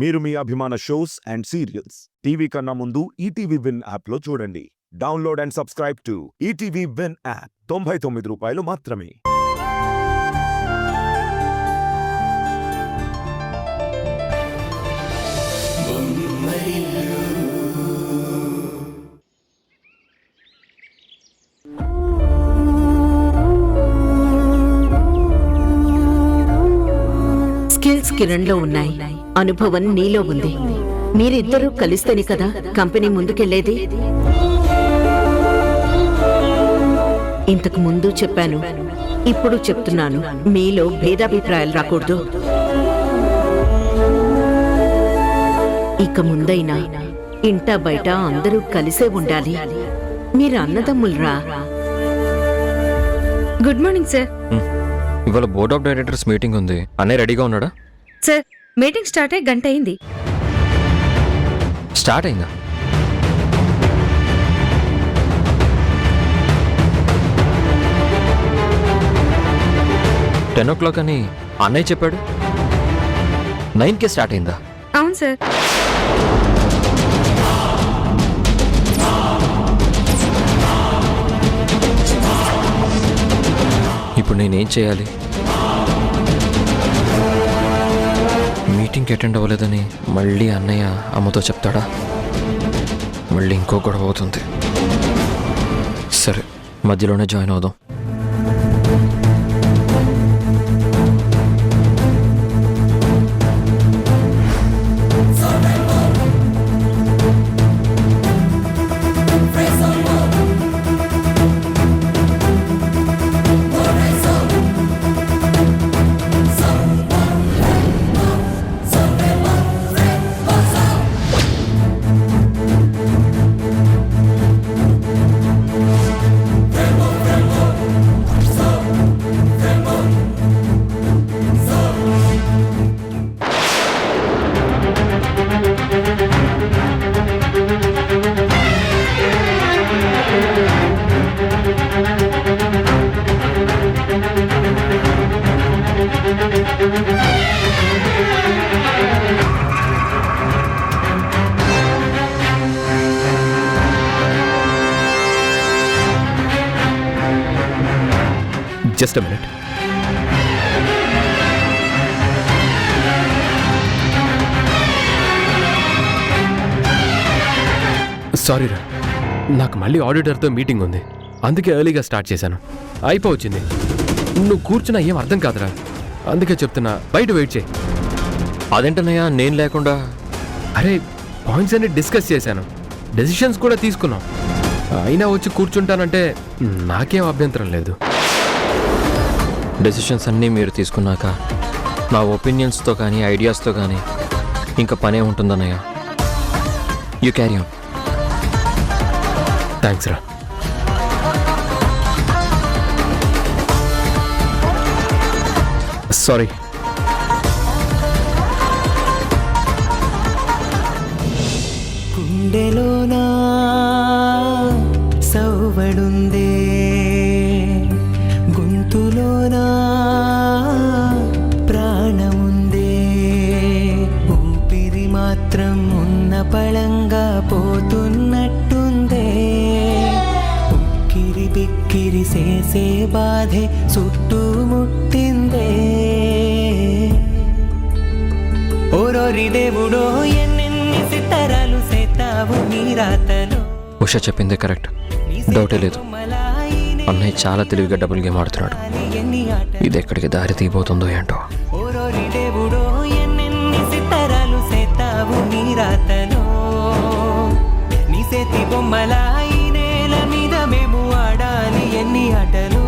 మీరు మీ అభిమాన shows and serials TV కన్నా ముందు ఈటీవీ విన్ యాప్లో చూడండి. Download and subscribe to ETV win app. 99 రూపాయలు మాత్రమే. స్కిల్స్ కిరణ్లో ఉన్నాయి, అనుభవం నీలో ఉంది. మీరిద్దరూ కలిస్తేనే కదా కంపెనీ ముందుకెళ్లేది. ఇంతకు ముందు చెప్పాను, ఇప్పుడు చెప్తున్నాను, మీలో భేదాభిప్రాయాలు రాకూడదు. ఇక ముందైనా ఇంటా బయట అందరూ కలిసే ఉండాలి. మీరు అన్నదమ్ములరా. Good morning sir. ఇవాళ బోర్డ్ ఆఫ్ డైరెక్టర్స్ మీటింగ్ ఉంది. అన్నయ్య రెడీగా ఉన్నాడా? సార్, మీటింగ్ స్టార్ట్ అయ్యి గంట అయింది. స్టార్ట్ అయిందా? టెన్ ఓ క్లాక్ అని అన్నయ్య చెప్పాడు. 9కే స్టార్ట్ అయిందా? అవును సార్. ఇప్పుడు నేనేం చేయాలి? మీటింగ్కి అటెండ్ అవ్వలేదని మళ్ళీ అన్నయ్య అమ్మతో చెప్తాడా? మళ్ళీ ఇంకో గొడవ అవుతుంది. సరే, మధ్యలోనే జాయిన్ అవుదాం. Just a minute. సారీ రా, నాకు మళ్ళీ ఆడిటర్తో మీటింగ్ ఉంది, అందుకే ఎర్లీగా స్టార్ట్ చేశాను. అయిపోవచ్చింది. నువ్వు కూర్చున్నా ఏం అర్థం కాదురా, అందుకే చెప్తున్నా, బయట వెయిట్ చేయి. అదేంటన్నయ్య నేను లేకుండా? అరే, పాయింట్స్ అన్ని డిస్కస్ చేశాను, డెసిషన్స్ కూడా తీసుకున్నాం. అయినా వచ్చి కూర్చుంటానంటే నాకేం అభ్యంతరం లేదు. డెసిషన్స్ అన్నీ మీరు తీసుకున్నాక నా ఒపీనియన్స్తో కానీ ఐడియాస్తో కానీ ఇంకా పనే ఉంటుందన్నయ్య. You carry on. థ్యాంక్స్ రా. సారీ. గుండెలోనా సౌవడుందే, గొంతులోనా ప్రాణముందే, ఊపిరి మాత్రం ఉన్న పళంగా పోతున్నట్టుందే, ఉక్కిరి బిక్కిరి చేసే బాధే చుట్టుముట్టిందే. ఓరోరి దేవుడో ఎన్నెన్ని సితారాలు సేతావు నీ రాతలో. ఉషా చెప్పిందే కరెక్ట్, డౌటే లేదు. అన్నయ్య చాలా తెలివిగా డబుల్ గేమ్ ఆడుతున్నాడు. ఇది ఎక్కడికి దారి తీయబోతుందో ఏంటో. ఓరోరి దేవుడో ఎన్నెన్ని సితారాలు సేతావు నీ రాతలో, నీ చేతి బొమ్మలా ఈ నేల మీద మేము ఆడాలి ఎన్ని ఆటలు.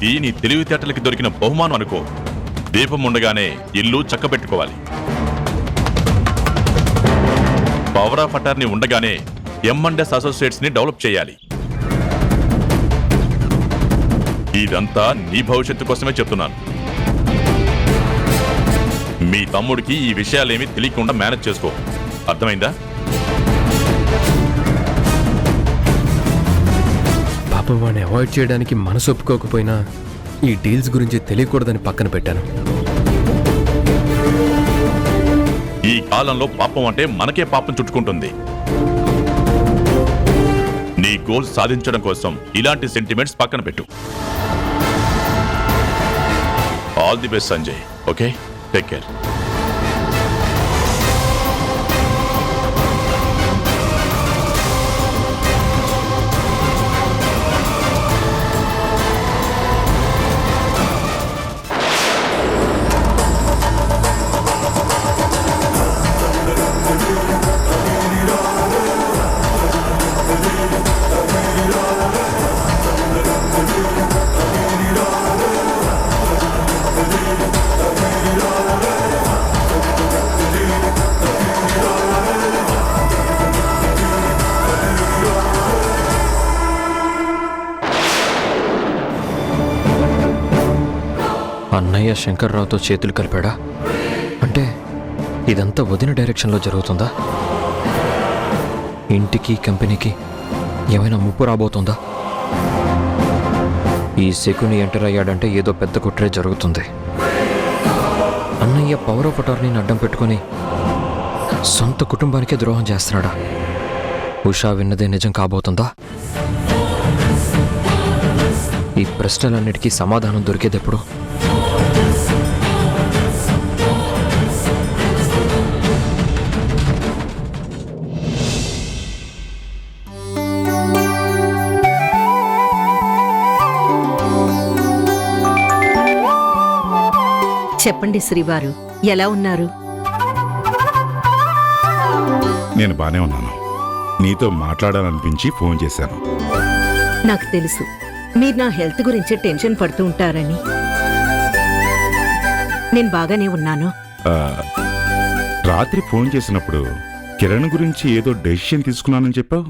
ఇది నీ తెలివితేటలకి దొరికిన బహుమానం అనుకో. దీపం ఉండగానే ఇల్లు చక్కబెట్టుకోవాలి. పవర్ ఆఫ్ అటార్నీ ఉండగానే M&S అసోసియేట్స్ ని డెవలప్ చేయాలి. ఇదంతా నీ భవిష్యత్తు కోసమే చెప్తున్నాను. మీ తమ్ముడికి ఈ విషయాలేమీ తెలియకుండా మేనేజ్ చేసుకో. అర్థమైందా? పాపం వాడిని అవాయిడ్ చేయడానికి మనసు ఒప్పుకోకపోయినా ఈ డీల్స్ గురించి తెలియకూడదని పక్కన పెట్టాను. ఈ కాలంలో పాపం అంటే మనకే పాపం చుట్టుకుంటుంది. నీ గోల్స్ సాధించడం కోసం ఇలాంటి సెంటిమెంట్స్ పక్కన పెట్టు. All the best Sanjay. Okay, take care. అన్నయ్య శంకర్రావుతో చేతులు కలిపాడా? అంటే ఇదంతా వదిన డైరెక్షన్లో జరుగుతుందా? ఇంటికి కంపెనీకి ఏమైనా ముప్పు రాబోతుందా? ఈ శకుని ఎంటర్ అయ్యాడంటే ఏదో పెద్ద కుట్రే జరుగుతుంది. అన్నయ్య పవర్ ఆఫ్ అటార్నీని అడ్డం పెట్టుకొని సొంత కుటుంబానికే ద్రోహం చేస్తున్నాడా? ఉషా విన్నదే నిజం కాబోతుందా? ఈ ప్రశ్నలన్నిటికీ సమాధానం దొరికేదెప్పుడు? చెప్పండి శ్రీవారు, ఎలా ఉన్నారు? నేను బానే ఉన్నాను. నీతో మాట్లాడాలనిపించి ఫోన్ చేశాను. నాకు తెలుసు మీరు నా హెల్త్ గురించి టెన్షన్ పడుతూ ఉంటారని. నేను బాగానే ఉన్నాను. ఆ, రాత్రి ఫోన్ చేసినప్పుడు కిరణ్ గురించి ఏదో డెసిషన్ తీసుకున్నానని చెప్పావు.